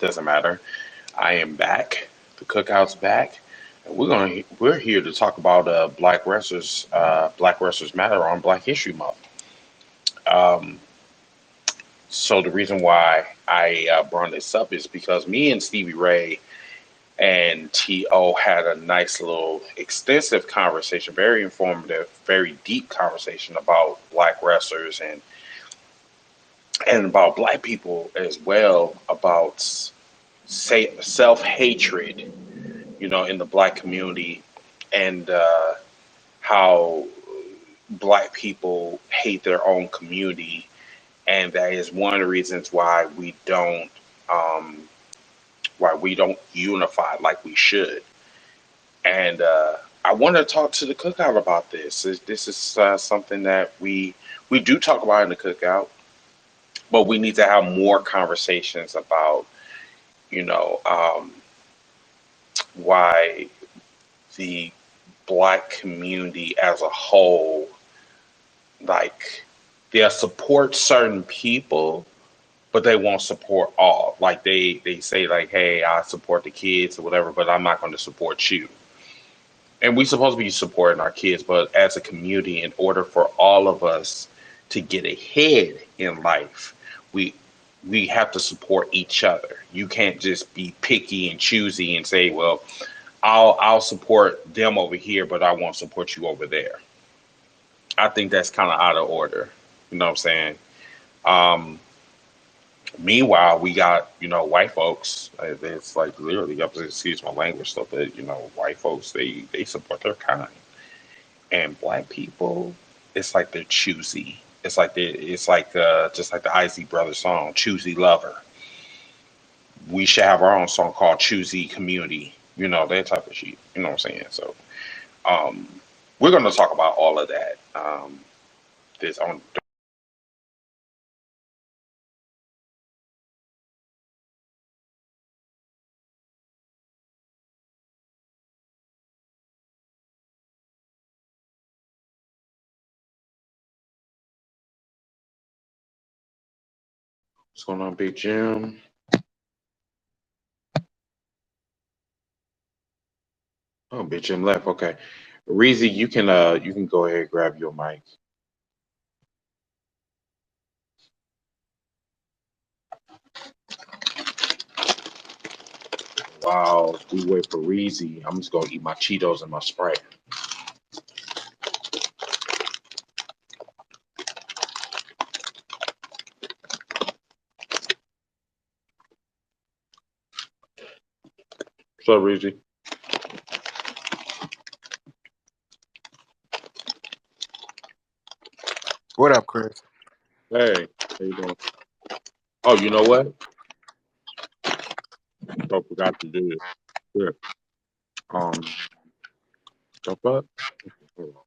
Doesn't matter. I am back. The cookout's back. And we're here to talk about Black wrestlers matter on Black History Month. Um, so the reason why I brought this up is because me and Stevie Ray and T.O. had a nice little extensive conversation, very informative, very deep conversation about Black wrestlers and about Black people as well, about say self hatred, in the Black community, and how Black people hate their own community, and that is one of the reasons um, why we don't unify like we should. And I want to talk to the cookout about this. This is something that we do talk about in the cookout, but we need to have more conversations about, you know, why the Black community as a whole, like, they'll support certain people, but they won't support all. Like they say, like, hey, I support the kids or whatever, but I'm not going to support you. And we supposed to be supporting our kids, but as a community, in order for all of us to get ahead in life, we we have to support each other. You can't just be picky and choosy and say, well, I'll support them over here, but I won't support you over there. I think that's kind of out of order. You know what I'm saying? Um, Meanwhile, we got, white folks. It's like literally, excuse my language stuff, but white folks, they support their kind, and Black people, it's like they're choosy. It's like just like the Isley Brothers song, "Choosy Lover." We should have our own song called "Choosy Community." That type of shit. You know what I'm saying? So, um, we're gonna talk about all of that. This on what's going on, Big Jim? Oh, Big Jim left. Okay, Reezy, you can go ahead and grab your mic. While we wait for Reezy, I'm just gonna eat my Cheetos and my Sprite. What's up, Reezy? What up, Chris? Hey, how you doing? Oh, you know what? I forgot to do this. Here. Um, jump up. Hold on.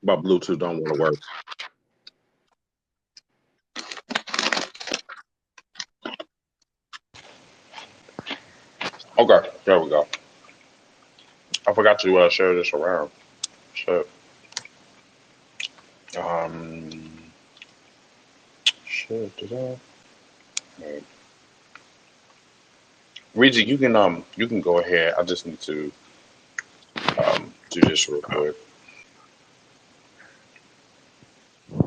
My Bluetooth don't want to work. Okay, there we go. I forgot to share this around. Shit. Um, shit. Did I? Wait. Reezy, you can go ahead. I just need to do this real quick.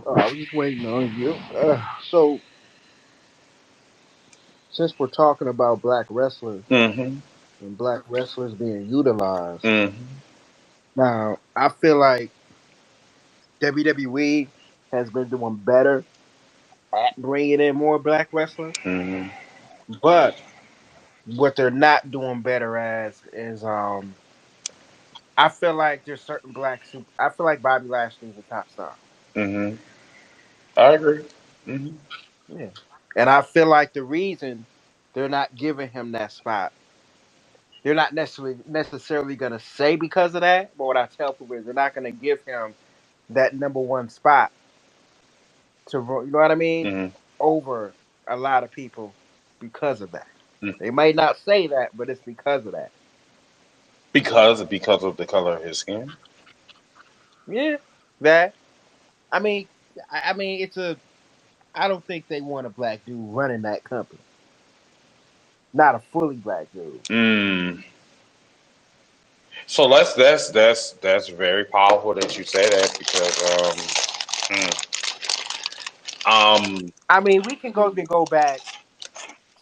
I was just waiting on you. So, since we're talking about black wrestlers Mm-hmm. and black wrestlers being utilized, Mm-hmm. now I feel like WWE has been doing better at bringing in more black wrestlers, Mm-hmm. but what they're not doing better as is I feel like there's certain I feel like Bobby Lashley's a top star. Mm-hmm. I agree. Mm-hmm. Yeah, and I feel like the reason they're not giving him that spot, they're not necessarily going to say because of that. But what I tell people is they're not going to give him that number one spot you know what I mean, Mm-hmm. over a lot of people because of that. Mm. They might not say that, but it's because of that. Because of the color of his skin. Yeah, that. I mean, I mean, it's a. I don't think they want a black dude running that company. Not a fully black dude. Mm. So that's very powerful that you say that because I mean, we can go back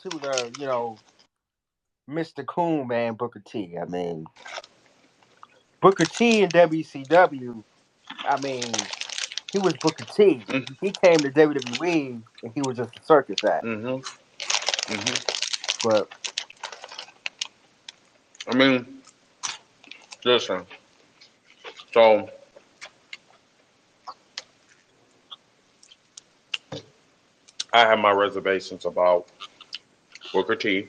to the Mr. Coon man Booker T. I mean, Booker T in WCW. I mean, he was Booker T. mhm, He came to WWE and he was just a circus act. mhm, mhm. But I mean, listen. So I have my reservations about Booker T.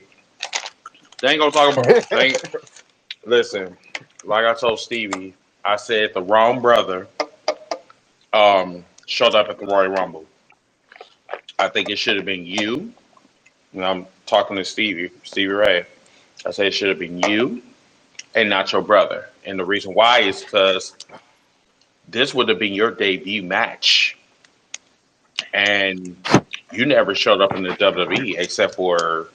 They ain't gonna talk about. They ain't, listen. Like I told Stevie, I said the wrong brother showed up at the Royal Rumble. I think it should have been you. And I'm talking to Stevie Ray. I said it should have been you and not your brother. And the reason why is because this would have been your debut match, and you never showed up in the WWE except for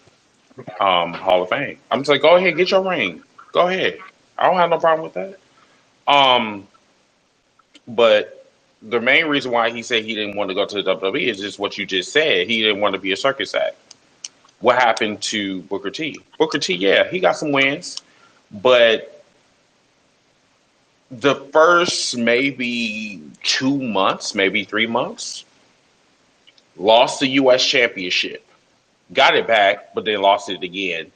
Hall of Fame. I'm just like, go ahead, get your ring. Go ahead. I don't have no problem with that. Um, but the main reason why he said he didn't want to go to the WWE is just what you just said. He didn't want to be a circus act. What happened to Booker T? Booker T, yeah, he got some wins, but the first maybe 2 months, maybe 3 months, lost the U.S. Championship, got it back, but then lost it again.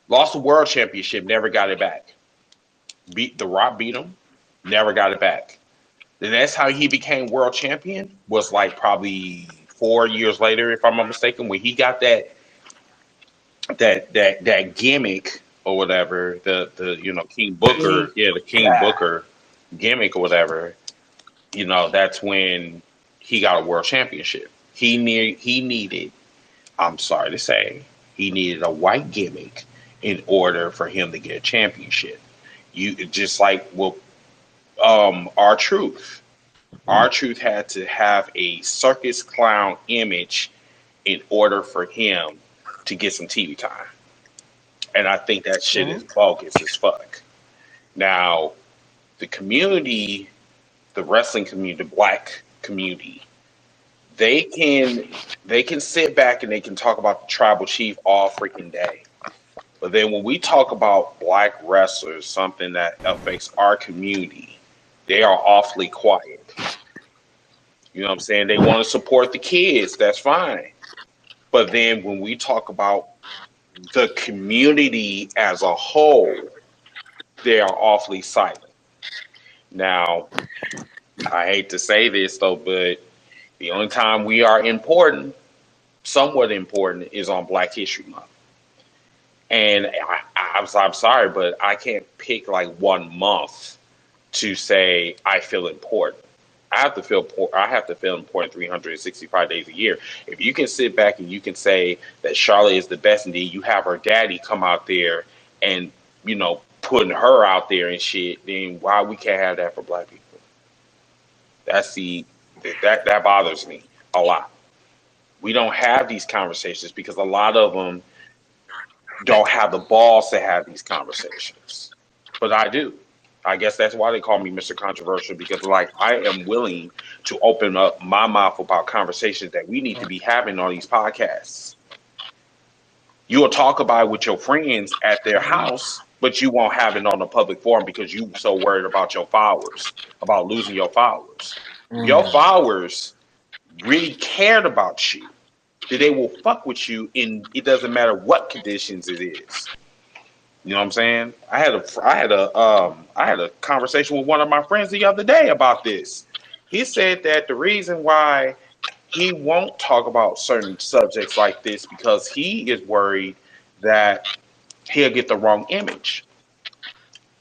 Lost the World Championship, never got it back. Beat The Rock, beat him, never got it back. Then that's how he became world champion. Was like probably 4 years later, if I'm not mistaken, when he got that gimmick or whatever, the King Booker, yeah, the King Booker gimmick or whatever. That's when he got a world championship. He needed. I'm sorry to say, he needed a white gimmick in order for him to get a championship. You just like well, R-Truth. R-Truth had to have a circus clown image in order for him to get some TV time. And I think that shit is bogus as fuck. Now, the community, the wrestling community, the black community, they can sit back and they can talk about the tribal chief all freaking day. But then when we talk about black wrestlers, something that affects our community, they are awfully quiet. You know what I'm saying? They want to support the kids, that's fine. But then when we talk about the community as a whole, they are awfully silent. Now, I hate to say this though, but the only time we are important, somewhat important, is on Black History Month. And I'm sorry, but I can't pick like one month to say I feel important. I have to feel important 365 days a year. If you can sit back and you can say that Charlotte is the best, and then you have her daddy come out there and putting her out there and shit, then why we can't have that for black people? That's that bothers me a lot. We don't have these conversations because a lot of them don't have the balls to have these conversations. But I do. I guess that's why they call me Mr. Controversial, because like I am willing to open up my mouth about conversations that we need to be having on these podcasts. You'll talk about it with your friends at their house, but you won't have it on a public forum because you so worried about your followers, about losing your followers. Your followers really cared about you, that they will fuck with you, and it doesn't matter what conditions it is. You know what I'm saying? I had a conversation with one of my friends the other day about this. He said that the reason why he won't talk about certain subjects like this because he is worried that he'll get the wrong image.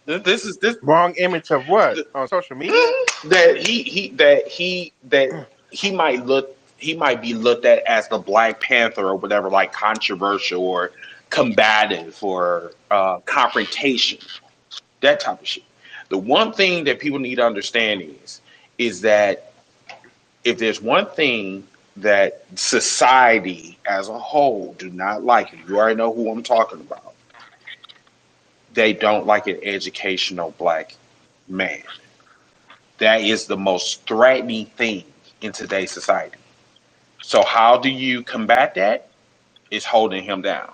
This is this Wrong image of what on social media? that he might be looked at as the Black Panther or whatever, like controversial or combative or confrontation, that type of shit. The one thing that people need to understand is that if there's one thing that society as a whole do not like it. You already know who I'm talking about. They don't like an educational black man. That is the most threatening thing in today's society. So how do you combat that? Is holding him down,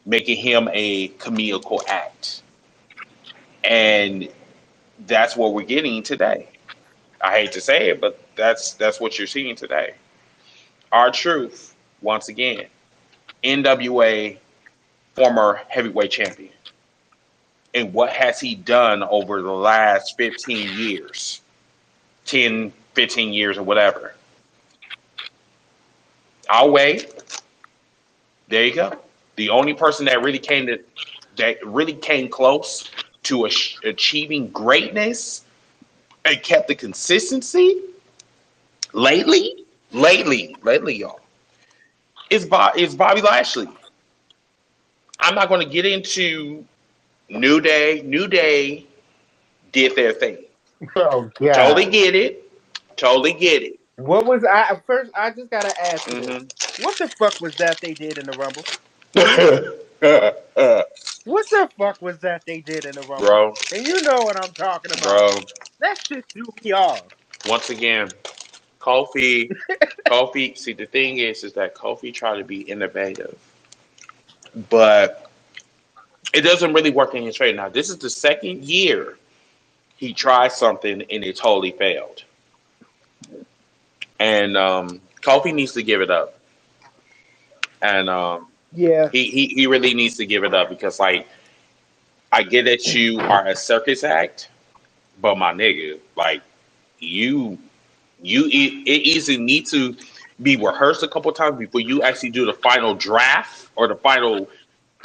making him a comical act. And that's what we're getting today. I hate to say it, but that's what you're seeing today. Our truth, once again, NWA former heavyweight champion. And what has he done over the last 15 years? 10, 15 years or whatever. I'll wait. There you go. The only person that really came close to achieving greatness and kept the consistency lately, y'all, is Bobby Lashley. I'm not going to get into New Day. New Day did their thing. Oh God. Totally get it. Totally get it. What was I first? I just gotta ask you this. Mm-hmm. What the fuck was that they did in the Rumble? What the fuck was that they did in the Rumble? Bro, And you know what I'm talking about. bro. That shit threw me off. Once again, Kofi. See, the thing is that Kofi tried to be innovative, but it doesn't really work in his trade. Now, this is the second year he tried something and it totally failed. And Kofi needs to give it up. And Yeah. he really needs to give it up because, like, I get that you are a circus act, but my nigga, like, you it easily need to be rehearsed a couple times before you actually do the final draft or the final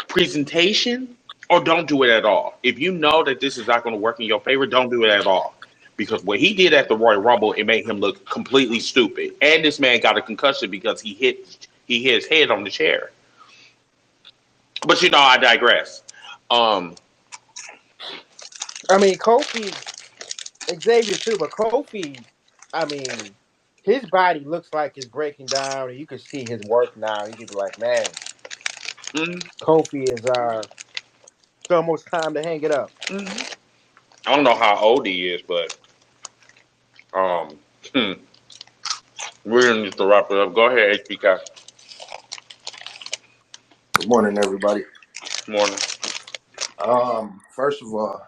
presentation, or don't do it at all. If you know that this is not going to work in your favor, don't do it at all. Because what he did at the Royal Rumble, it made him look completely stupid. And this man got a concussion because he hit his head on the chair. But I digress. Um, I mean, Kofi, Xavier too, but Kofi, I mean, his body looks like it's breaking down, and you can see his work now. You can be like, man, mm, Kofi is it's almost time to hang it up. mm. I don't know how old he is, but um, hmm, we're gonna need to wrap it up. Go ahead, HPK. Good morning, everybody. Morning. First of all,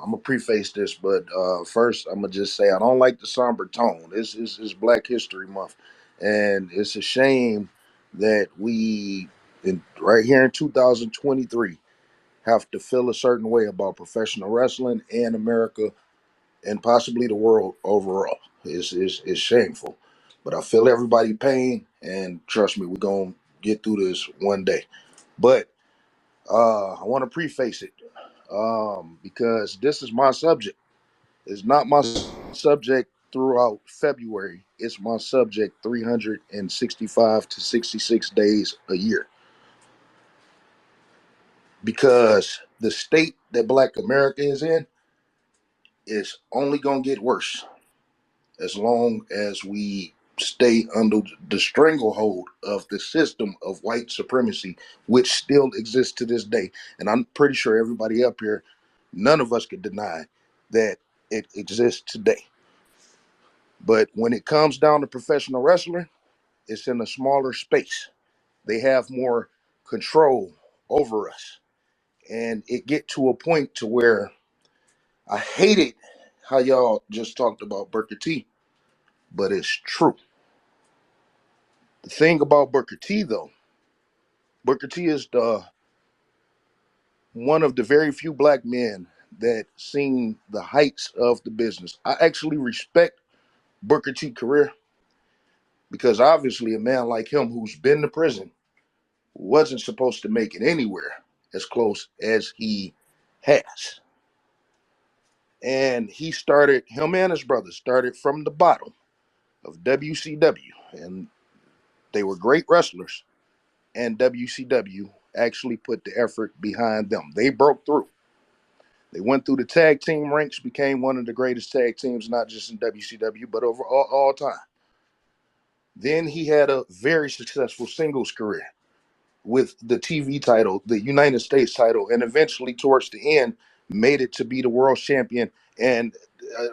I'm gonna preface this, but first I'm gonna just say I don't like the somber tone. This is Black History Month, and it's a shame that right here in 2023, have to feel a certain way about professional wrestling and America and possibly the world overall. It's shameful, but I feel everybody pain, and trust me, we're gonna get through this one day. But I want to preface it because this is my subject. It's not my subject throughout February. It's my subject 365 to 66 days a year because the state that Black America is in is only going to get worse as long as we stay under the stranglehold of the system of white supremacy, which still exists to this day. And I'm pretty sure everybody up here, none of us could deny that it exists today. But when it comes down to professional wrestling, it's in a smaller space. They have more control over us. And it get to a point to where I hated how y'all just talked about Booker T, but it's true. The thing about Booker T, though, Booker T is the one of the very few black men that seen the heights of the business. I actually respect Booker T career because obviously a man like him who's been to prison wasn't supposed to make it anywhere as close as he has. And him and his brother started from the bottom of WCW, and they were great wrestlers. And WCW actually put the effort behind them. They broke through. They went through the tag team ranks, became one of the greatest tag teams, not just in WCW, but over all time. Then he had a very successful singles career with the TV title, the United States title, and eventually towards the end made it to be the world champion and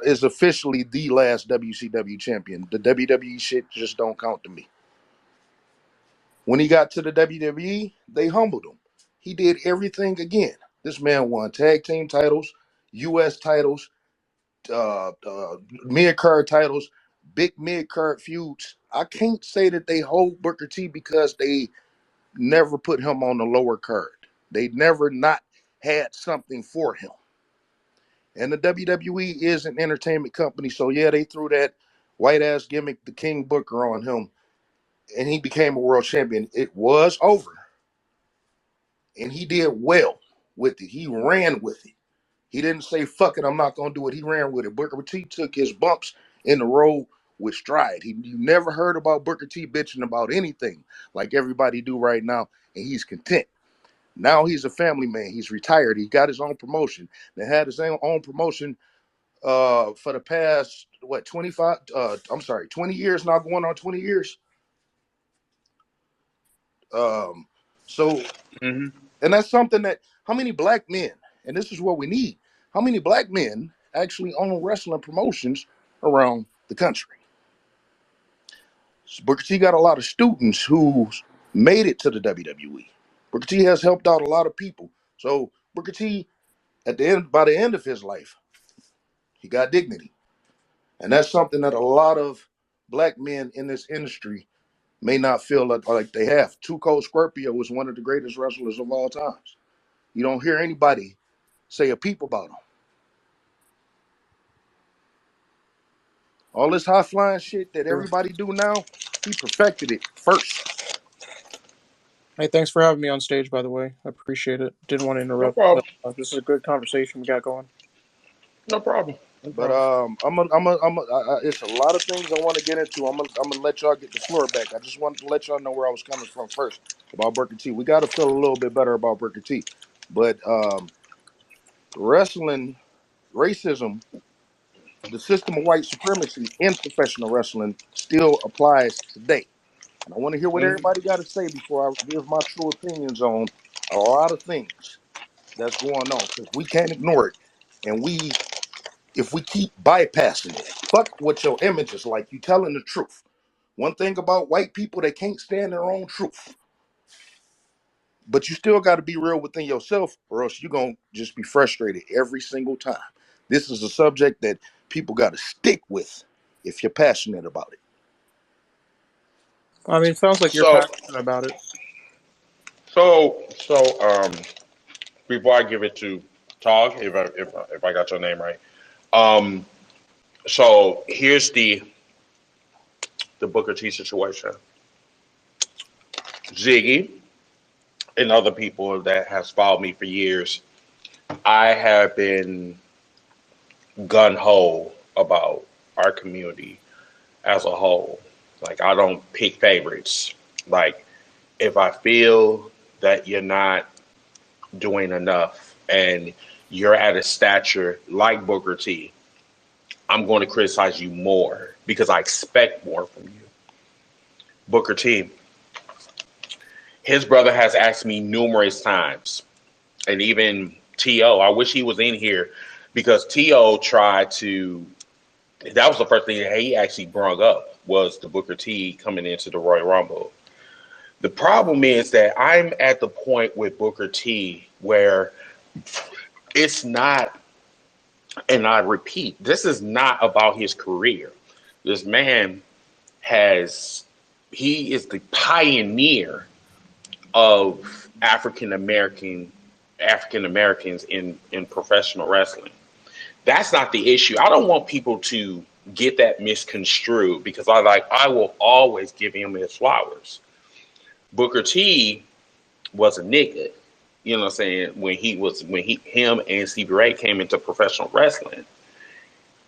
is officially the last WCW champion. The WWE shit just don't count to me. When he got to the WWE, they humbled him. He did everything again. This man won tag team titles, U.S. titles, mid card titles, big mid card feuds. I can't say that they hold Booker T because they never put him on the lower card. They never not had something for him. And the WWE is an entertainment company, so yeah, they threw that white ass gimmick, the King Booker, on him, and he became a world champion. It was over, and he did well with it. He ran with it. He didn't say "fuck it, I'm not gonna do it." He ran with it. Booker T took his bumps in the road with stride. You never heard about Booker T bitching about anything like everybody do right now, and he's content. Now he's a family man. He's retired. He got his own promotion. They had his own promotion for the past 20 years now, going on 20 years. Um so Mm-hmm. and that's something that how many black men, and this is what we need, how many black men actually own wrestling promotions around the country? Booker T got a lot of students who made it to the WWE. Booker T has helped out a lot of people. So Booker T, by the end of his life, he got dignity. And that's something that a lot of black men in this industry may not feel like they have. Too Cold Scorpio was one of the greatest wrestlers of all times. You don't hear anybody say a peep about him. All this high flying shit that everybody do now, he perfected it first. Hey, thanks for having me on stage, by the way. I appreciate it. Didn't want to No interrupt, but problem. this is a good conversation we got going. No problem. No But problem. it's a lot of things I want to get into. I'm gonna let y'all get the floor back. I just wanted to let y'all know where I was coming from first about Booker T. We got to feel a little bit better about Booker T. But wrestling, racism, the system of white supremacy in professional wrestling still applies today. And I want to hear what Mm-hmm. everybody got to say before I give my true opinions on a lot of things that's going on, because we can't ignore it. And if we keep bypassing it, fuck what your image is like. You telling the truth. One thing about white people, they can't stand their own truth. But you still got to be real within yourself, or else you're going to just be frustrated every single time. This is a subject that people got to stick with if you're passionate about it. I mean, it sounds like you're So, passionate about it. so, before I give it to Tog, if I got your name right, um, so here's the Booker T situation. Ziggy and other people that has followed me for years, I have been gun ho about our community as a whole. Like I don't pick favorites. Like if I feel that you're not doing enough and you're at a stature like Booker T, I'm going to criticize you more because I expect more from you. Booker T, his brother has asked me numerous times, and even T.O., I wish he was in here because T.O. tried to, that was the first thing that he actually brought up was the Booker T coming into the Royal Rumble. The problem is that I'm at the point with Booker T where it's not, and I repeat, this is not about his career. This man he is the pioneer of African Americans in professional wrestling. That's not the issue. I don't want people to get that misconstrued because I will always give him his flowers. Booker T was a nigga, you know what I'm saying, him and Stevie Ray came into professional wrestling.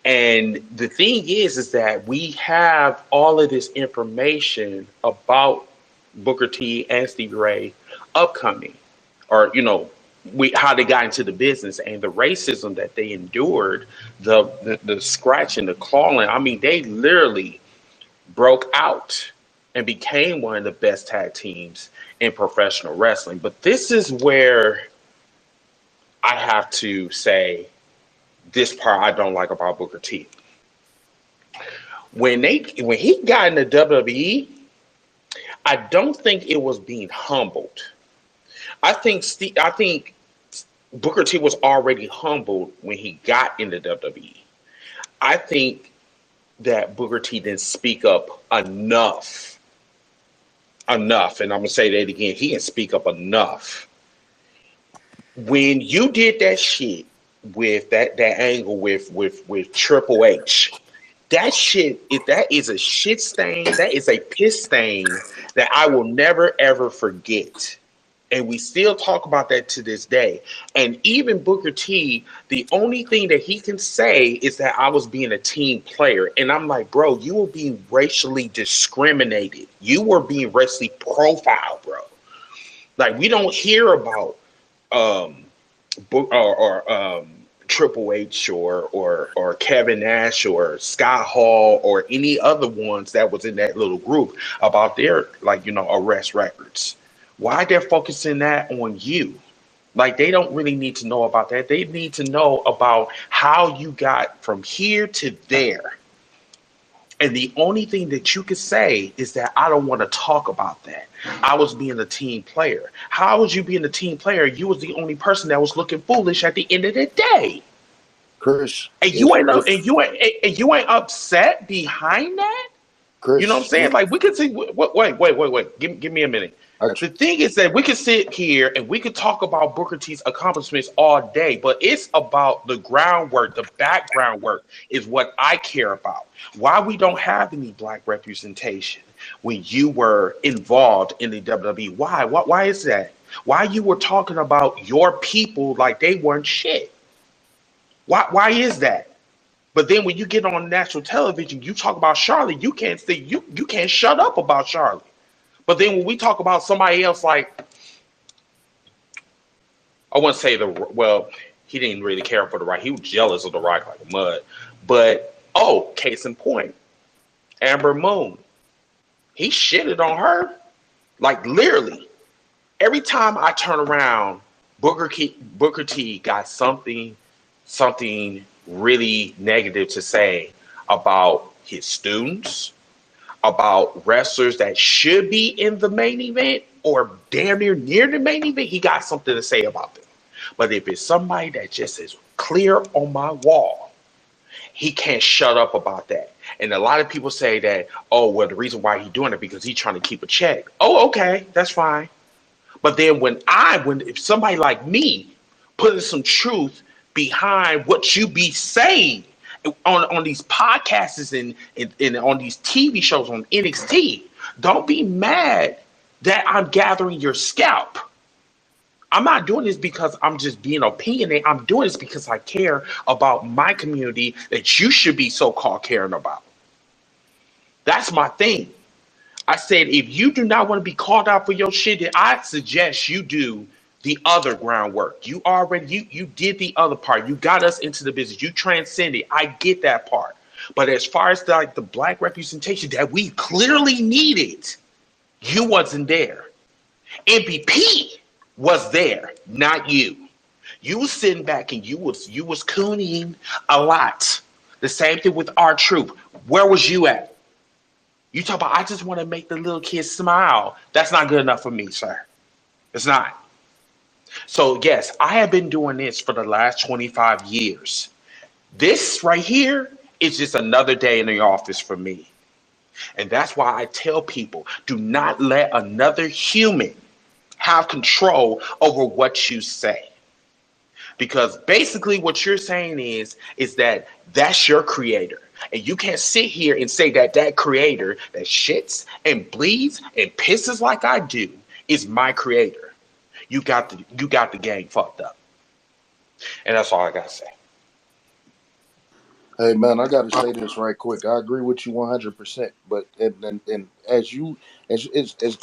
And the thing is that we have all of this information about Booker T and Stevie Ray upcoming, or how they got into the business and the racism that they endured, the scratching, the clawing. I mean, they literally broke out and became one of the best tag teams in professional wrestling. But this is where I have to say this part I don't like about Booker T. When he got in the WWE, I don't think it was being humbled. I think Booker T was already humbled when he got into WWE. I think that Booker T didn't speak up enough, and I'm gonna say that again. He didn't speak up enough. When you did that shit with that angle with Triple H, that shit, if that is a shit stain, that is a piss stain that I will never ever forget. And we still talk about that to this day. And even Booker T, the only thing that he can say is that I was being a team player. And I'm like, bro, you were being racially discriminated. You were being racially profiled, bro. Like, we don't hear about Triple H or Kevin Nash or Scott Hall or any other ones that was in that little group about their, like, arrest records. Why they're focusing that on you? Like, they don't really need to know about that. They need to know about how you got from here to there. And the only thing that you could say is that I don't want to talk about that. I was being a team player. How was you being a team player? You was the only person that was looking foolish at the end of the day. Chris, And you ain't upset behind that? You know what I'm Chris, saying? Like, we could see. Wait. Give me a minute. I got The you. thing is that we could sit here and we could talk about Booker T's accomplishments all day, but it's about the groundwork, the background work is what I care about. Why we don't have any black representation when you were involved in the WWE? Why? Why is that? Why you were talking about your people like they weren't shit? Why is that? But then when you get on national television, you talk about Charlotte, you can't say you can't shut up about Charlotte. But then when we talk about somebody else, like, I wouldn't say he didn't really care for The Rock. He was jealous of The Rock like a mud. But case in point, Amber Moon, he shitted on her like literally. Every time I turn around, Booker T got something really negative to say about his students, about wrestlers that should be in the main event or damn near the main event. He got something to say about them. But if it's somebody that just is clear on my wall, he can't shut up about that. And a lot of people say that, oh, well, the reason why he's doing it because he's trying to keep a check. Oh, okay, that's fine. But then when if somebody like me putting some truth behind what you be saying on these podcasts and on these TV shows on NXT, don't be mad that I'm gathering your scalp. I'm not doing this because I'm just being opinionated. I'm doing this because I care about my community that you should be so-called caring about. That's my thing. I said, if you do not want to be called out for your shit, then I suggest you do the other groundwork. You did the other part. You got us into the business. You transcended. I get that part. But as far as the black representation that we clearly needed, you wasn't there. MVP was there, not you. You was sitting back and you was cooning a lot. The same thing with our troop. Where was you at? You talk about, I just want to make the little kids smile. That's not good enough for me, sir. It's not. So, yes, I have been doing this for the last 25 years. This right here is just another day in the office for me. And that's why I tell people, do not let another human have control over what you say. Because basically what you're saying is that that's your creator. And you can't sit here and say that creator that shits and bleeds and pisses like I do is my creator. You got the gang fucked up. And that's all I gotta say. Hey man, I got to say this right quick. I agree with you 100%. But and as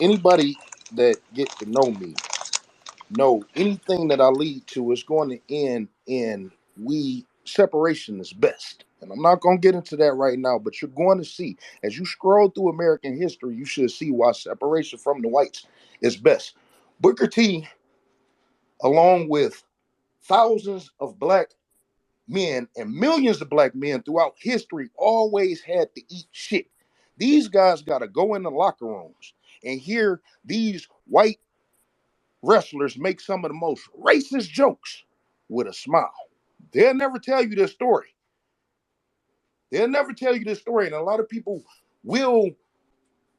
anybody that get to know me, know anything that I lead to is going to end in we separation is best. And I'm not going to get into that right now, but you're going to see, as you scroll through American history, you should see why separation from the whites is best. Booker T, along with thousands of black men and millions of black men throughout history, always had to eat shit. These guys got to go in the locker rooms and hear these white wrestlers make some of the most racist jokes with a smile. They'll never tell you this story. They'll never tell you this story. And a lot of people will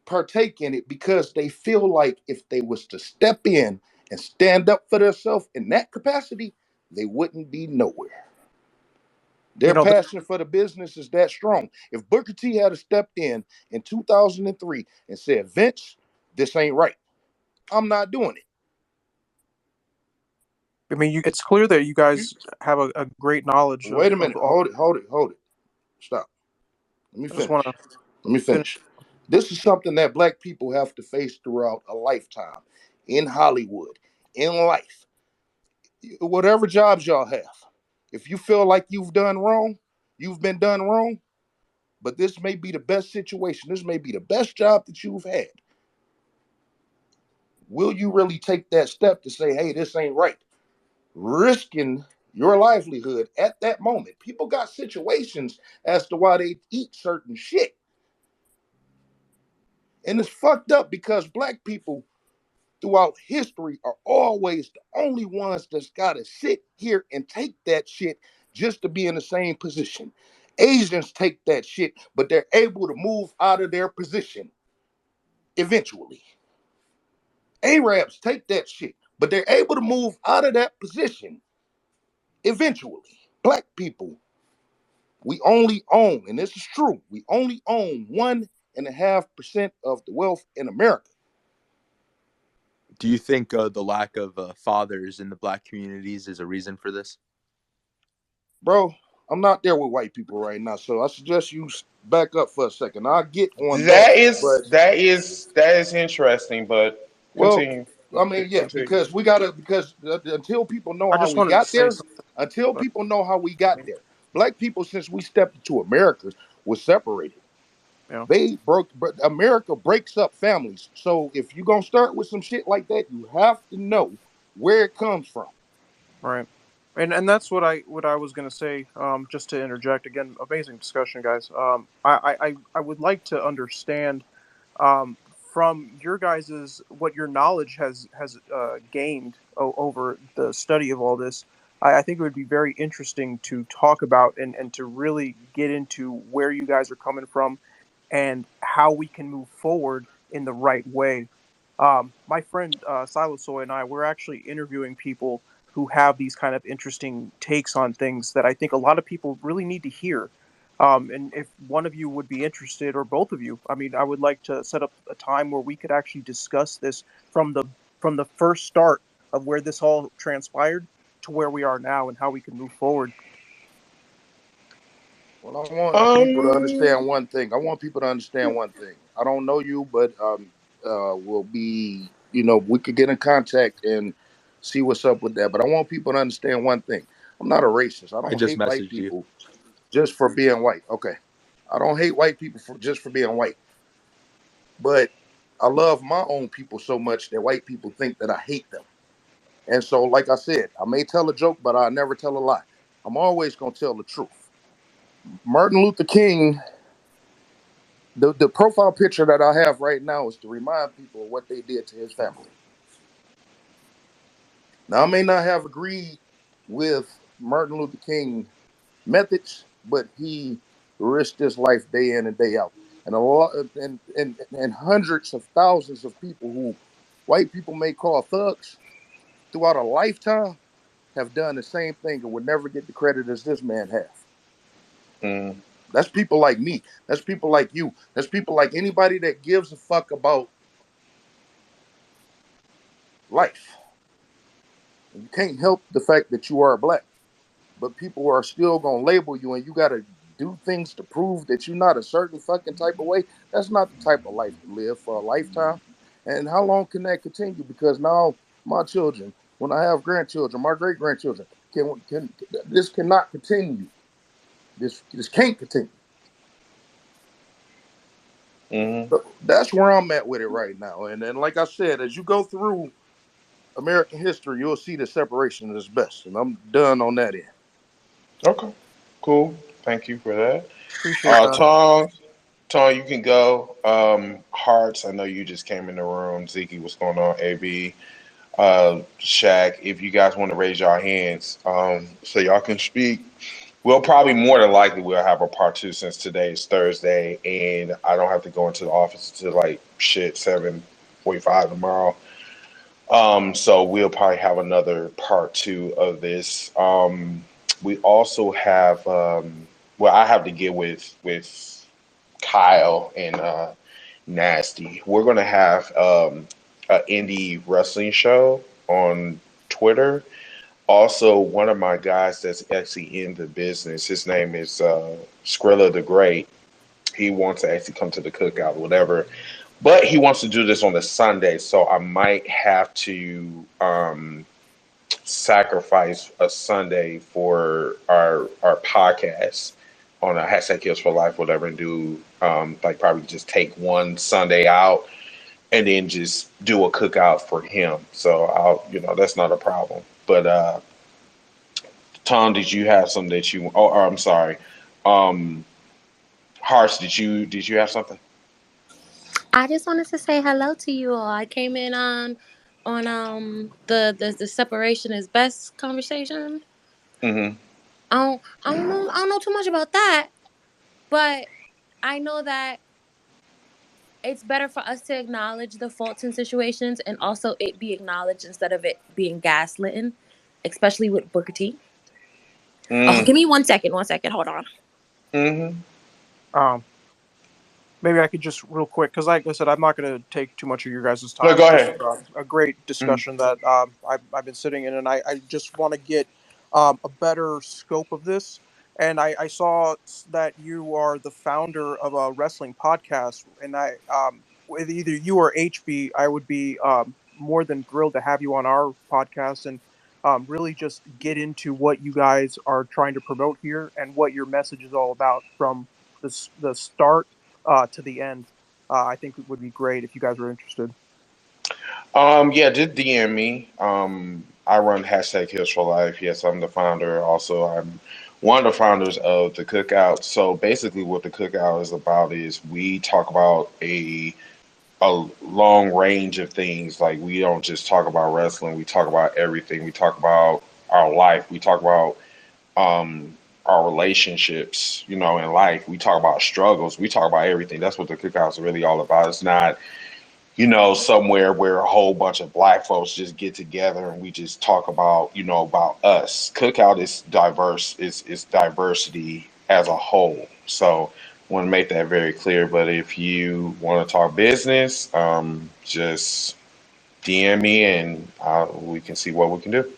partake in it because they feel like if they was to step in and stand up for themselves in that capacity, they wouldn't be nowhere. You Their know, passion for the business is that strong. If Booker T had stepped in 2003 and said, Vince, this ain't right, I'm not doing it. I mean, it's clear that you You, guys have a great knowledge wait a of minute. all. Hold it. Stop. Let me I just want finish. to Let me finish. finish. This is something that black people have to face throughout a lifetime in Hollywood, in life, whatever jobs y'all have. If you feel like you've done wrong, you've been done wrong, but this may be the best situation. This may be the best job that you've had. Will you really take that step to say, hey, this ain't right? Risking your livelihood at that moment. People got situations as to why they eat certain shit. And it's fucked up because black people throughout history are always the only ones that's got to sit here and take that shit just to be in the same position. Asians take that shit, but they're able to move out of their position eventually. Arabs take that shit, but they're able to move out of that position eventually. Black people, we only own, and this is true, we only own 1.5% of the wealth in America. Do you think the lack of fathers in the black communities is a reason for this? Bro, I'm not there with white people right now, so I suggest you back up for a second. I'll get on that, That is but that is that is interesting, but well, continue. I mean, yeah, Continue. because until people know I how just we wanted to got say there, something. until But people know how we got there, black people since we stepped into America was separated. you know, They broke, but America breaks up families. So if you're gonna start with some shit like that, you have to know where it comes from. right. And that's what I was gonna say. Just to interject again, amazing discussion, guys. I would like to understand um, from your guys's what your knowledge has gained over the study of all this. I think it would be very interesting to talk about and to really get into where you guys are coming from and how we can move forward in the right way. My friend Silosoy and I, we're actually interviewing people who have these kind of interesting takes on things that I think a lot of people really need to hear. And if one of you would be interested, or both of you, I mean, I would like to set up a time where we could actually discuss this from the first start of where this all transpired to where we are now and how we can move forward. Well, I want people to Um, understand one thing. I want people to understand one thing. I don't know you, but we'll be, we could get in contact and see what's up with that. But I want people to understand one thing. I'm not a racist. I I don't just hate white messaged you. people just for being white. Okay. I don't hate white people just for being white. But I love my own people so much that white people think that I hate them. And so, like I said, I may tell a joke, but I never tell a lie. I'm always going to tell the truth. Martin Luther King, the profile picture that I have right now is to remind people of what they did to his family. Now, I may not have agreed with Martin Luther King methods, but he risked his life day in and day out. And a lot and hundreds of thousands of people who white people may call thugs throughout a lifetime have done the same thing and would never get the credit as this man has. mm. That's people like me. That's people like you. That's people like anybody that gives a fuck about life. And you can't help the fact that you are black, but people are still gonna label you, and you gotta do things to prove that you're not a certain fucking type of way. That's not the type of life to live for a lifetime. And how long can that continue? Because now my children, when I have grandchildren, my great grandchildren, can this cannot continue. This can't continue. Mm-hmm. So that's where I'm at with it right now. And then, like I said, as you go through American history, you'll see the separation is best. And I'm done on that end. Okay. Cool. Thank you for that. Appreciate that. Tom, you can go. Hearts, I know you just came in the room. Zeke, what's going on? AB, Shaq, if you guys want to raise your hands, so y'all can speak. We'll probably more than likely we'll have a part two since today is Thursday, and I don't have to go into the office until like shit 7:45 tomorrow. So we'll probably have another part two of this. We also have well, I have to get with Kyle and Nasty. We're gonna have an indie wrestling show on Twitter. Also, one of my guys that's actually in the business, his name is Skrilla the Great. He wants to actually come to the cookout or whatever, but he wants to do this on a Sunday, so I might have to sacrifice a Sunday for our podcast on a hashtag Kills for Life, whatever, and do like probably just take one Sunday out and then just do a cookout for him. So I'll, that's not a problem. But Tom, did you have something that you? Oh, I'm sorry. Um, Harsh, did you have something? I just wanted to say hello to you all. I came in on the separation is best conversation. Mm-hmm. I don't know too much about that, but I know that it's better for us to acknowledge the faults in situations and also it be acknowledged instead of it being gaslit, especially with Booker T. Oh, Mm, give me 1 second. 1 second. Hold on. mm-hmm. Um, Maybe I could just real quick, because like I said, I'm not going to take too much of your guys' No, time. go Just ahead. a great Mm. discussion that I've been sitting in, and I just want to get a better scope of this. And I saw that you are the founder of a wrestling podcast, and with either you or HB, I would be more than thrilled to have you on our podcast and really just get into what you guys are trying to promote here and what your message is all about from the start to the end. I think it would be great if you guys were interested. Yeah, just DM me. I run hashtag Heals for Life. Yes, I'm the founder. Also, I'm one of the founders of the Cookout. So basically, what the Cookout is about is we talk about a long range of things. Like we don't just talk about wrestling. We talk about everything. We talk about our life. We talk about our relationships. In life. We talk about struggles. We talk about everything. That's what the Cookout is really all about. It's not somewhere where a whole bunch of black folks just get together and we just talk about, about us. Cookout is diverse, is diversity as a whole. So want to make that very clear. But if you want to talk business, just DM me and we can see what we can do.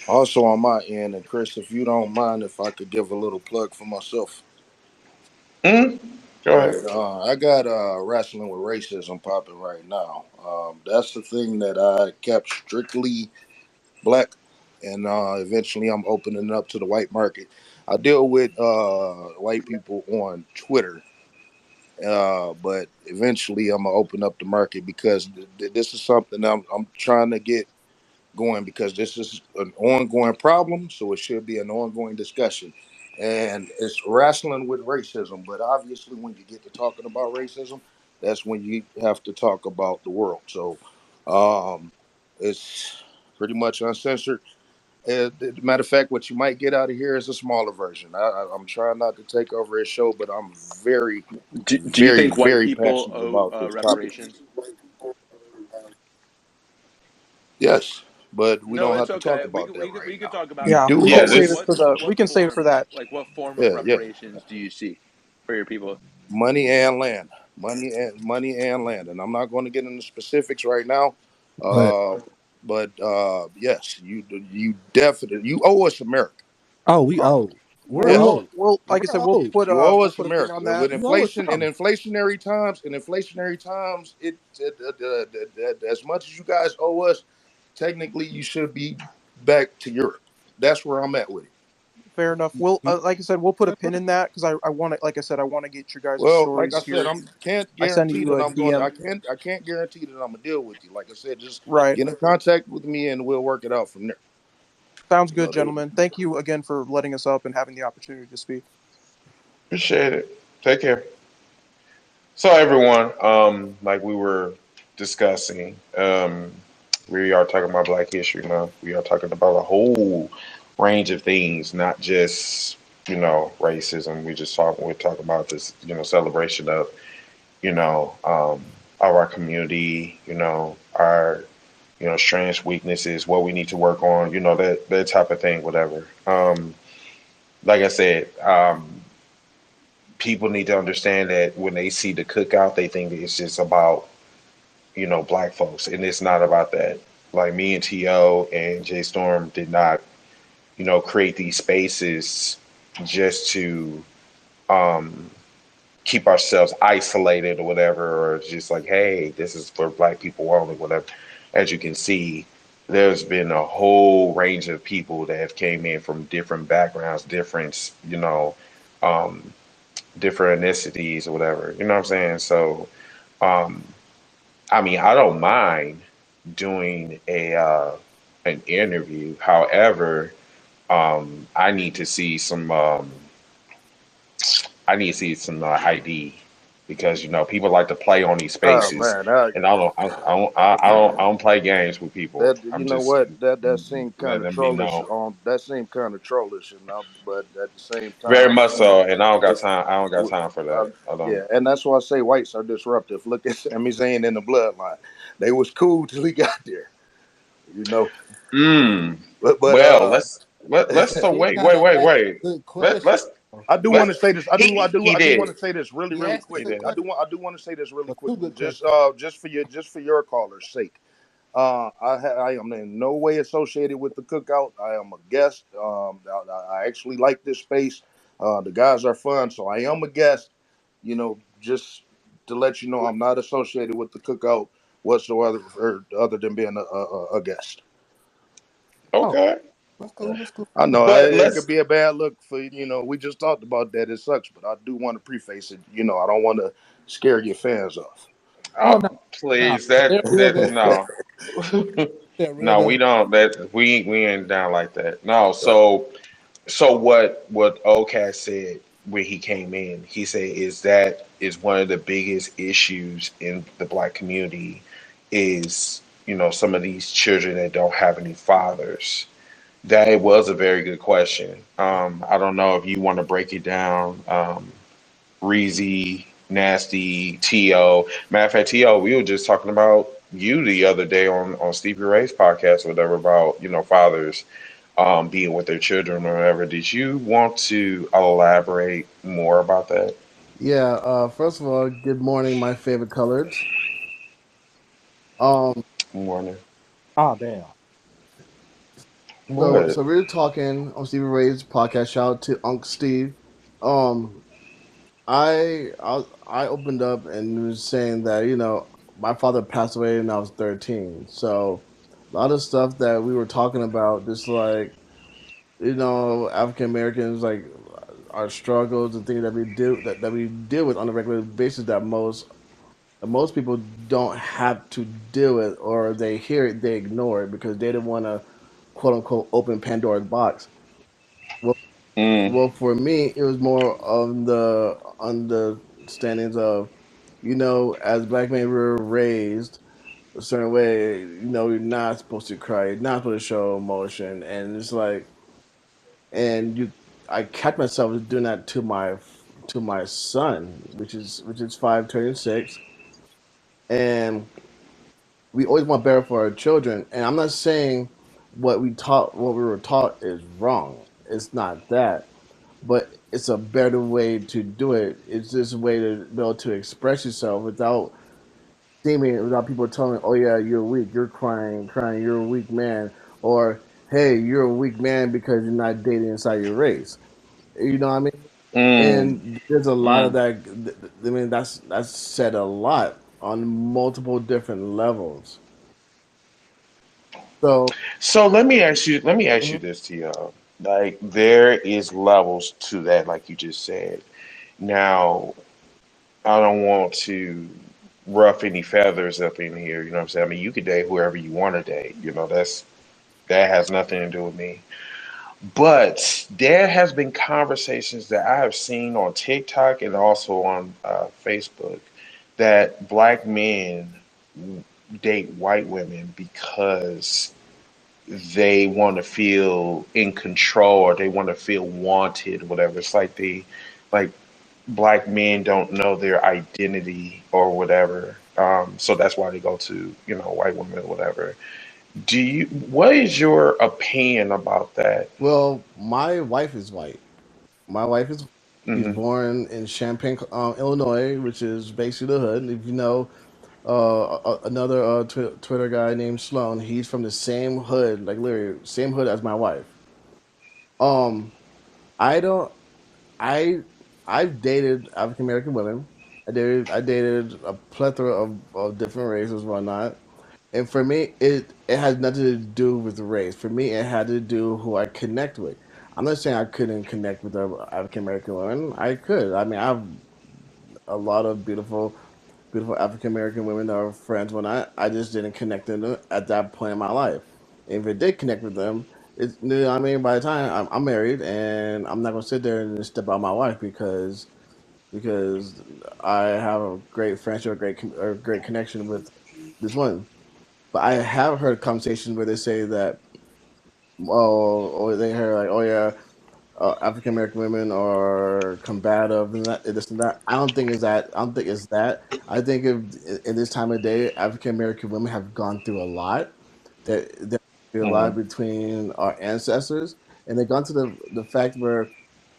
Also on my end, and Chris, if you don't mind, if I could give a little plug for myself. Mm-hmm. Go All ahead. right, I got wrestling with racism popping right now. That's the thing that I kept strictly black, and eventually I'm opening up to the white market. I deal with white people on Twitter, but eventually I'm gonna open up the market because this is something I'm trying to get going because this is an ongoing problem, so it should be an ongoing discussion. And it's wrestling with racism, but obviously, when you get to talking about racism, that's when you have to talk about the world. So um, it's pretty much uncensored. Matter of fact, what you might get out of here is a smaller version. I'm trying not to take over his show, but I'm very, Do you very, think white very people passionate about owe this topic. reparations? Yes, but we No, don't it's have to okay. talk about that right We could now. talk about We it. Yeah, do we Yeah, can owe save it. it this. for the. We can save it for that. What form of Yeah, yeah. reparations do you see for your people? Money and land, money and land, and I'm not going to get into specifics right now. But Uh, but yes, you definitely you owe us America. we Uh, old. We're Yes, old. like I said, We're old. you owe we'll us put a thing America. on With that. You owe us inflation something. in inflationary times, as much as you guys owe us, technically you should be back to Europe. That's where I'm at with it. Fair enough. We'll, like I said, we'll put a pin in that because I want to, like I said, I want to get your guys' Well, like I stories said, here. can't I send guarantee you that a I'm going. DM. I can't guarantee that I'm gonna deal with you. Like I said, just Right. get in contact with me and we'll work it out from there. Sounds You know, good, gentlemen. Thank you again for letting us up and having the opportunity to speak. Appreciate it. Take care. So everyone, like we were discussing, we are talking about Black History Month. We are talking about a whole range of things, not just racism. We're talking about this celebration of our community, our strengths, weaknesses, what we need to work on, that type of thing, whatever. Like I said, people need to understand that when they see the cookout, they think it's just about Black folks, and it's not about that. Like me and To and Jay Storm did not create these spaces just to um, keep ourselves isolated or whatever, or just like, hey, this is for Black people only, whatever. As you can see, there's been a whole range of people that have came in from different backgrounds, um, different ethnicities or whatever. You know what I'm saying? So, um, I mean, I don't mind doing an interview. However, I need to see some. I need to see some ID because people like to play on these oh spaces, man, and I don't play games with people. that you I'm know just what that seemed kind letting of them be trollish known. on that seemed kind of trollish, but at the same Very time, much so, and I don't got it, time. I don't got w- time for that. I don't. yeah, and that's why I say whites are disruptive. Look at Sami Zayn in the bloodline; they was cool till he got there, you know. Mm. But Well, let's so He wait, got wait, a wait, nice wait. good Let question. let's I do want let's to say this. I do. I do. he I do want did. to say this really, He really asked a He quick. good did. question. I do want to say this really Well, two quickly. good questions. Just for your caller's sake. I am in no way associated with the cookout. I am a guest. I actually like this space. The guys are fun, so I am a guest. Just to let you know, I'm not associated with the cookout whatsoever, other than being a guest. Oh, Okay, that's cool. That's cool. I know but it could let's. be a bad look for We just talked about that. It sucks, but I do want to preface it. I don't want to scare your fans off. Oh Oh, no, no, please, they're real. that no. They're real. No, we don't. That we ain't down like that. No. So what OCAS said when he came in, he said that is one of the biggest issues in the Black community is some of these children that don't have any fathers. That was a very good question. I don't know if you want to break it down. Reezy, Nasty, To. Matter of fact, To, we were just talking about you the other day on Stevie Ray's podcast or whatever about, fathers being with their children or whatever. Did you want to elaborate more about that? Yeah, first of all, good morning, my favorite colors. Um, Morning. Oh damn. What? so we were talking on Stevie Ray's podcast. Shout out to Uncle Steve. Um, I opened up and was saying that my father passed away when I was 13. So a lot of stuff that we were talking about, just like African Americans, like our struggles and things that we deal with on a regular basis that most people don't have to do it, or they hear it, they ignore it because they don't want to, quote unquote, open Pandora's box. Well, Mm, well, for me, it was more of the understandings of, as black men we were raised a certain way. You're not supposed to cry, you're not supposed to show emotion, and it's like, and I catch myself doing that to my son, which is 5 turning 6, and we always want better for our children. And I'm not saying what we were taught is wrong. It's not that, but it's a better way to do it. It's just a way to be able to express yourself without people telling, "Oh yeah, you're weak. You're crying. You're a weak man," or "Hey, you're a weak man because you're not dating inside your race." You know what I mean? mm, And there's a lot of mm. that. I mean, that's said a lot on multiple different levels. So So let me ask you mhm. this, To. Like there is levels to that, like you just said. Now, I don't want to rough any feathers up in here. You know what I'm saying? I mean, you could date whoever you want to date. You know, that has nothing to do with me. But there has been conversations that I have seen on TikTok and also on Facebook that black men date white women because they want to feel in control or they want to feel wanted, whatever. It's like like black men don't know their identity or whatever. So that's why they go to, white women or whatever. What is your opinion about that? Well, my wife is white. My wife is she's Hmm. born in Champaign, Illinois, which is basically the hood. If you know another Twitter guy named Sloan, he's from the same hood, like literally same hood as my wife. Um, I don't. I I've dated African American women. I dated a plethora of different races, whatnot. And for me, it has nothing to do with race. For me, it had to do who I connect with. I'm not saying I couldn't connect with the African American women. I could. I mean, I have a lot of beautiful African American women that are friends. When I just didn't connect with them at that point in my life. And if I did connect with them, it's you know what I mean. By the time I'm married, and I'm not gonna sit there and step out my wife because I have a great friendship, a great connection with this one. But I have heard conversations where they say that, oh, or they hear like, oh yeah, African American women are combative and that, this and that. I don't think it's that. I don't think it's that. I think if in this time of day, African American women have gone through a lot. That a Hmm. lot between our ancestors, and they've gone to the fact where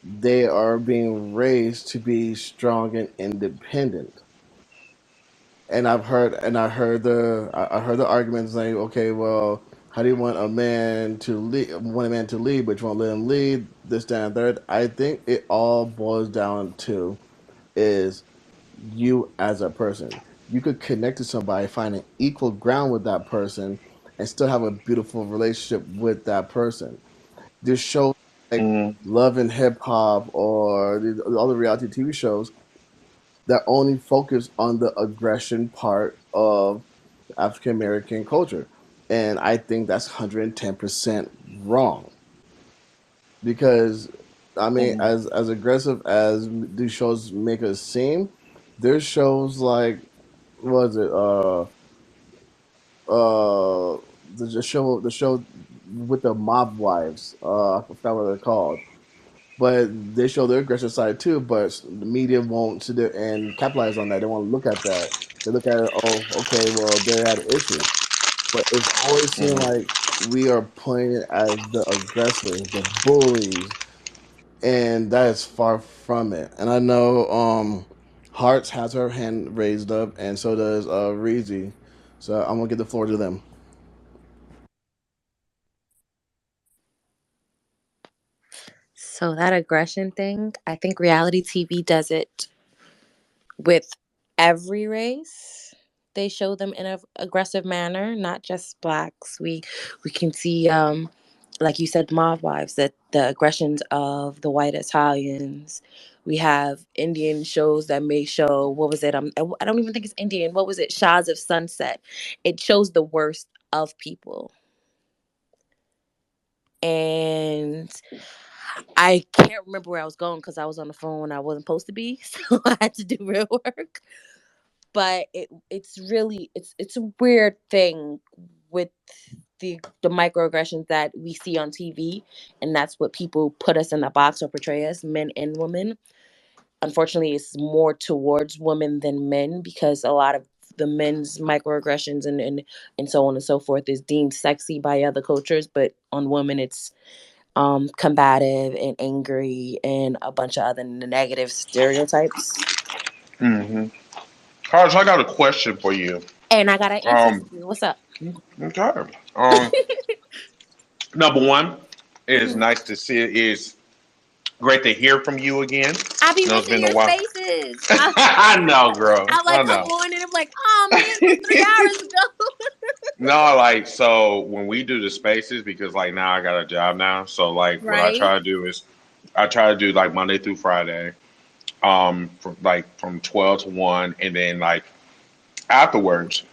they are being raised to be strong and independent. And I heard the arguments like, okay, well, how do you want a man to lead? Want a man to lead, but you won't let him lead. This, that, and third. I think it all boils down to is you as a person. You could connect to somebody, find an equal ground with that person, and still have a beautiful relationship with that person. This show like Hmm. Love and Hip Hop or all the reality TV shows that only focus on the aggression part of African American culture. And I think that's 110% wrong because I mean, Hmm. as aggressive as these shows make us seem, there's shows like what was it uh the show with the mob wives, I forgot what they're called, but they show their aggressive side too. But the media won't sit there and capitalize on that. They won't look at that. They look at it. Oh, okay. Well, they had an issue, but it's always seemed Hmm. like we are pointing as the aggressors, the bullies, and that is far from it. And I know Hearts has her hand raised up, and so does Reezy. So I'm gonna give the floor to them. So that aggression thing, I think reality TV does it with every race. They show them in an aggressive manner, not just blacks. We can see, like you said, mob wives, that the aggressions of the white Italians. We have Indian shows that may show, what was it? I don't even think it's Indian. What was it? Shahs of Sunset. It shows the worst of people. And I can't remember where I was going because I was on the phone. I wasn't supposed to be, so I had to do real work. But it's really it's a weird thing with the microaggressions that we see on TV, and that's what people put us in a box or portray us, men and women. Unfortunately, it's more towards women than men because a lot of the men's microaggressions and so on and so forth is deemed sexy by other cultures, but on women it's combative and angry and a bunch of other negative stereotypes. Hmm. Carlos, I got a question for you. And I got an answer for Um, you. What's up? okay. Number one, it is Mhm. nice to see it. Is great to hear from you again. I be It's missing been a your while. spaces. I know, girl. I I like come know. on and I'm like, oh man, it was 3 hours ago. No, like so when we do the spaces, because like now I got a job now, so like what I Right? try to do is I try to do like Monday through Friday, from like from 12 to 1, and then like afterwards,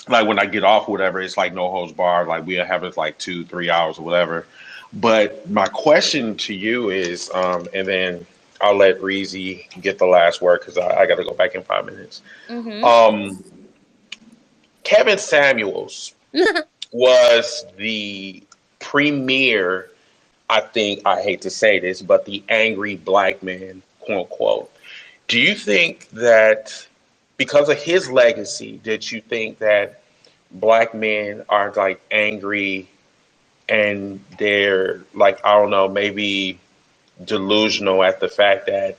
like when I get off or whatever, it's like no holds barred. Like we'll have it like 2 3 hours or whatever. But my question to you is, and then I'll let Reezy get the last word because I got to go back in 5 minutes. Mm-hmm. Um, Kevin Samuels was the premier, I think, I hate to say this, but the angry black man, quote unquote. Do you think that because of his legacy, did you think that black men are like angry and they're like, I don't know, maybe delusional at the fact that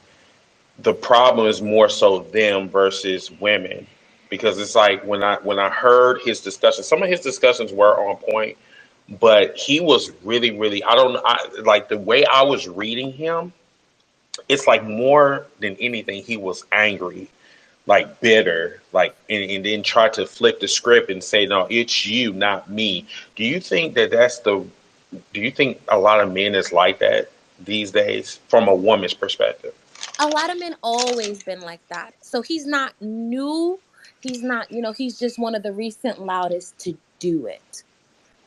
the problem is more so them versus women? Because it's like when I heard his discussion, some of his discussions were on point, but he was really I don't I like the way I was reading him, it's like more than anything he was angry, like bitter, like and then try to flip the script and say, no, it's you, not me. Do you think that do you think a lot of men is like that these days from a woman's perspective? A lot of men always been like that. So he's not new. He's not, he's just one of the recent loudest to do it.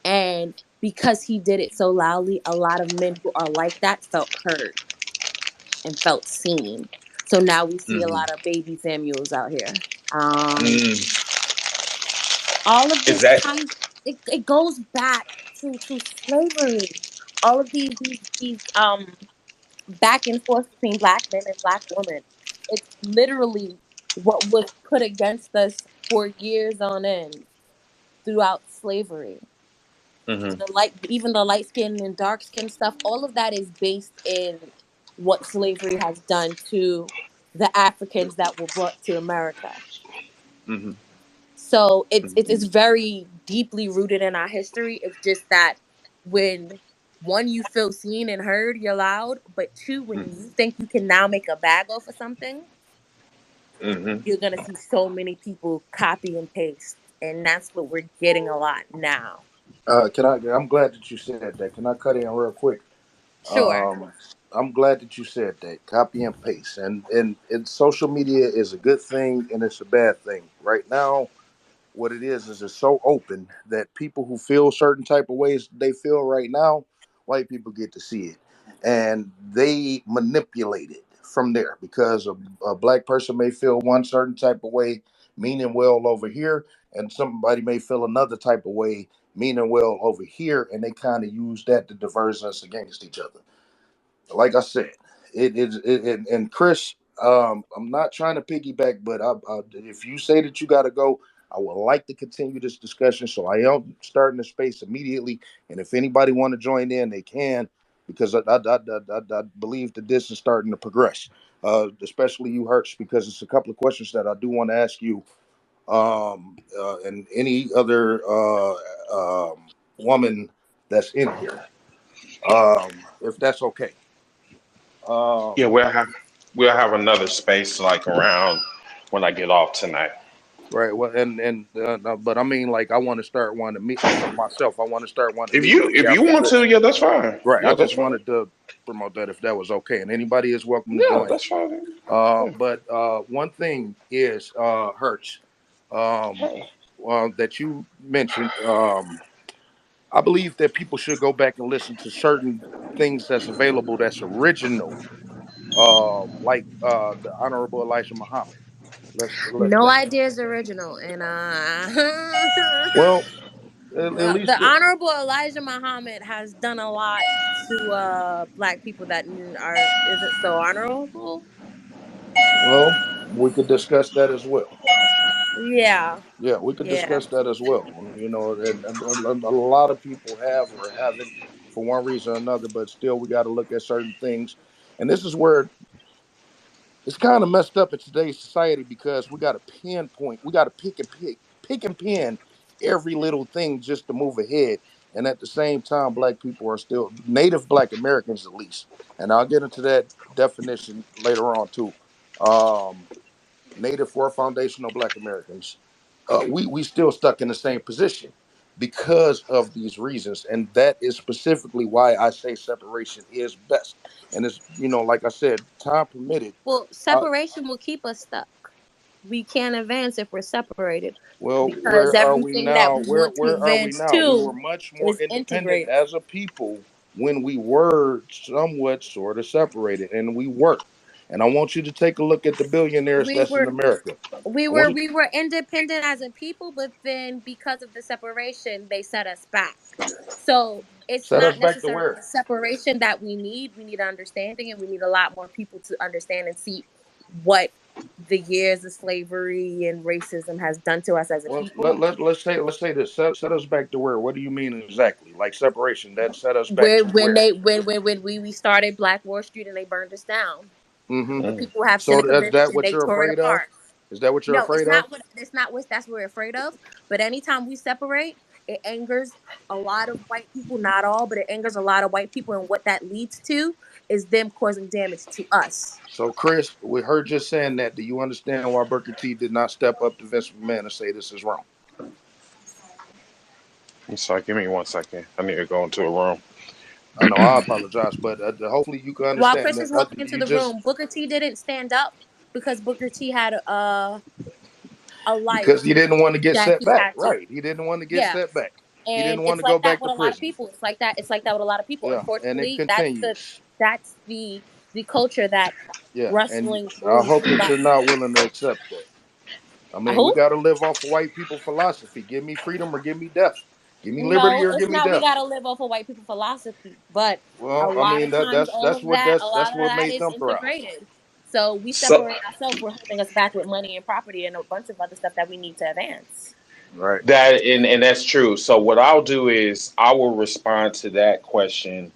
And because he did it so loudly, a lot of men who are like that felt heard and felt seen. So now we see a Mm-hmm. lot of baby Samuels out here. Um, Mm. all of Is this that it goes back to slavery. All of these back and forth between black men and black women. It's literally what was put against us for years on end throughout slavery. mm-hmm. Even the light skin and dark skin stuff, all of that is based in what slavery has done to the Africans that were brought to America. Mm-hmm. So it's very deeply rooted in our history. It's just that when one, you feel seen and heard, you're loud, but two, when you think you can now make a bag off of something, Mm-hmm. you're gonna see so many people copy and paste, and that's what we're getting a lot now. Can I? I'm glad that you said that. Can I cut in real quick? Sure. I'm glad that you said that. Copy and paste, and social media is a good thing and it's a bad thing. Right now, what it is it's so open that people who feel certain type of ways they feel right now, white people get to see it, and they manipulate it from there because a black person may feel one certain type of way, meaning well over here, and somebody may feel another type of way, meaning well over here, and they kind of use that to diverse us against each other. Like I said, and Chris, I'm not trying to piggyback, but if you say that you got to go, I would like to continue this discussion. So I am starting the space immediately, and if anybody want to join in, they can, because I believe that this is starting to progress. Especially you, Hertz, because it's a couple of questions that I do want to ask you, and any other woman that's in here, if that's okay. Yeah, Um, we'll have another space like around when I get off tonight. right. Well, but I mean, like, I want to start one to meet for myself. I want to start one If you immediately if you after want to, this. yeah, that's fine. Right. I Yeah, that's just fine. wanted to promote that if that was okay, and anybody is welcome to Yeah, join. that's fine. Yeah. But one thing is, Hertz, um, that you mentioned. I believe that people should go back and listen to certain things that's available that's original, like the Honorable Elijah Muhammad. No idea is original, and Well, at the least Honorable Elijah Muhammad has done a lot to black people that are isn't so honorable. well, we could discuss that as well. Yeah, Yeah, we could yeah. discuss that as well. You know, and a lot of people have or haven't for one reason or another, but still, we got to look at certain things. And this is where it's kind of messed up in today's society because we got to pinpoint, we got to pick and pin every little thing just to move ahead. And at the same time, black people are still native black Americans, at least. And I'll get into that definition later on too. Um, Native or foundational black Americans, we still stuck in the same position. because of these reasons. And that is specifically why I say separation is best. And it's, like I said, time permitted. Well, separation will keep us stuck. We can't advance if we're separated Well, because where are we everything that now? we want to Where are we advance now? We were to much more is independent integrated. as a people when we were somewhat sort of separated, and we were. And I want you to take a look at the billionaires We that's in were America. we I were want you we were independent as a people, but then because of the separation, they set us back. So it's set us not back to necessarily where? the separation that we need. We need understanding, and we need a lot more people to understand and see what the years of slavery and racism has done to us as a Well, people. let's say this. Set us back to where? What do you mean exactly? Like separation that set us back Where to where? when we started Black Wall Street and they burned us down. Mm-hmm. The people have So Seneca that's Village that and what they you're tore it afraid of? apart. Is that what you're No, afraid of? it's not what that's what we're afraid of. But anytime we separate, it angers a lot of white people, not all, but it angers a lot of white people, and what that leads to is them causing damage to us. So, Chris, we heard you saying that. Do you understand why Booker T did not step up to Vince McMahon and say this is wrong? I'm sorry, give me 1 second. I need to go into a room. I know. I apologize, but hopefully you can While understand Chris that. is walking into You the just room, Booker T didn't stand up because Booker T had a life because he didn't want to get that set he back, had to. right? He didn't want to get Yeah. set back. He And didn't want it's to go like that back with to a lot of prison. people. It's like that with a lot of people. Yeah, and it Unfortunately, continues. that's the culture that Yeah, and wrestling I moves hope to that you're us. not willing to accept that. I mean, we Who? got to live off of white people philosophy. Give me freedom or give me death. Give me liberty No, or it's give me not. We death. gotta live off of white people philosophy, but a Well, I lot mean of times, all of that, a that's lot of what that made is them thrive. integrated. So we So separate ourselves. We're holding us back with money and property and a bunch of other stuff that we need to advance. Right. that and that's true. So what I'll do is I will respond to that question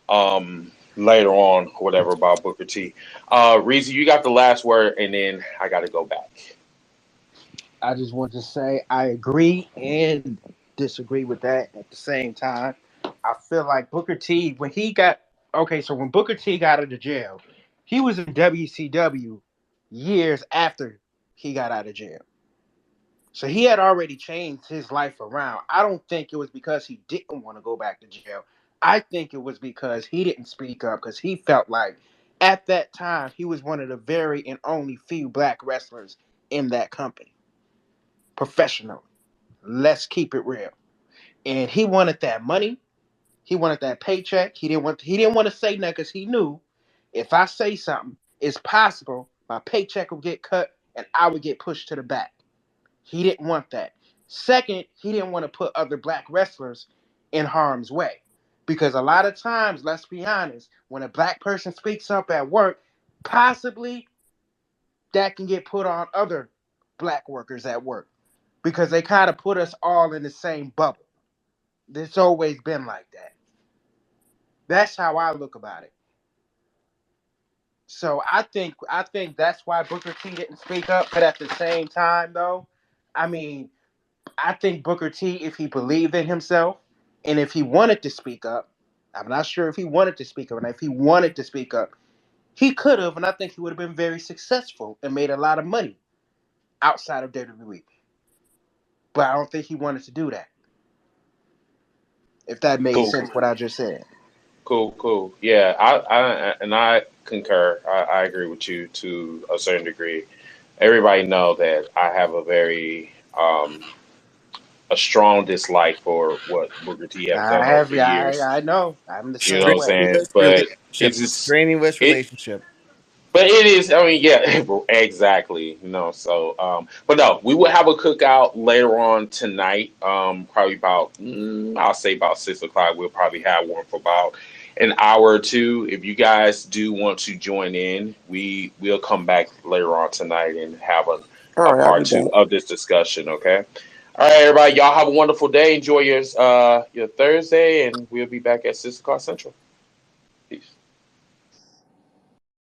later on, whatever about Booker T. Reezy, you got the last word, and then I got to go back. I just want to say I agree and disagree with that at the same time. I feel like Booker T, when he got, okay, so when Booker T got out of jail, he was in WCW years after he got out of jail. So he had already changed his life around. I don't think it was because he didn't want to go back to jail. I think it was because he didn't speak up because he felt like at that time he was one of the very and only few black wrestlers in that company professionally. Let's keep it real. And he wanted that money. He wanted that paycheck. He didn't want to say nothing because he knew if I say something, it's possible my paycheck will get cut and I would get pushed to the back. He didn't want that. Second, he didn't want to put other black wrestlers in harm's way. Because a lot of times, let's be honest, when a black person speaks up at work, possibly that can get put on other black workers at work. Because they kind of put us all in the same bubble. It's always been like that. That's how I look about it. So I think that's why Booker T didn't speak up. But at the same time, though, I mean, I think Booker T, if he believed in himself and if he wanted to speak up, I'm not sure if he wanted to speak up, and if he wanted to speak up, he could have, and I think he would have been very successful and made a lot of money outside of WWE. But I don't think he wanted to do that. If that made Cool, sense, what I just said. cool. Yeah, I concur. I agree with you to a certain degree. Everybody know that I have a strong dislike for what Booker T has done over the years. I know. I'm the You know same what I'm way. saying? Strenuous But relationship. it's just Strenuous it. relationship. But it is. I mean, yeah, exactly. So, but no, we will have a cookout later on tonight. Probably about, I'll say about 6 o'clock. We'll probably have one for about an hour or two. If you guys do want to join in, we'll come back later on tonight and have All a right, I'll be part two down. of this discussion. Okay. All right, everybody. Y'all have a wonderful day. Enjoy your Thursday, and we'll be back at 6 o'clock Central.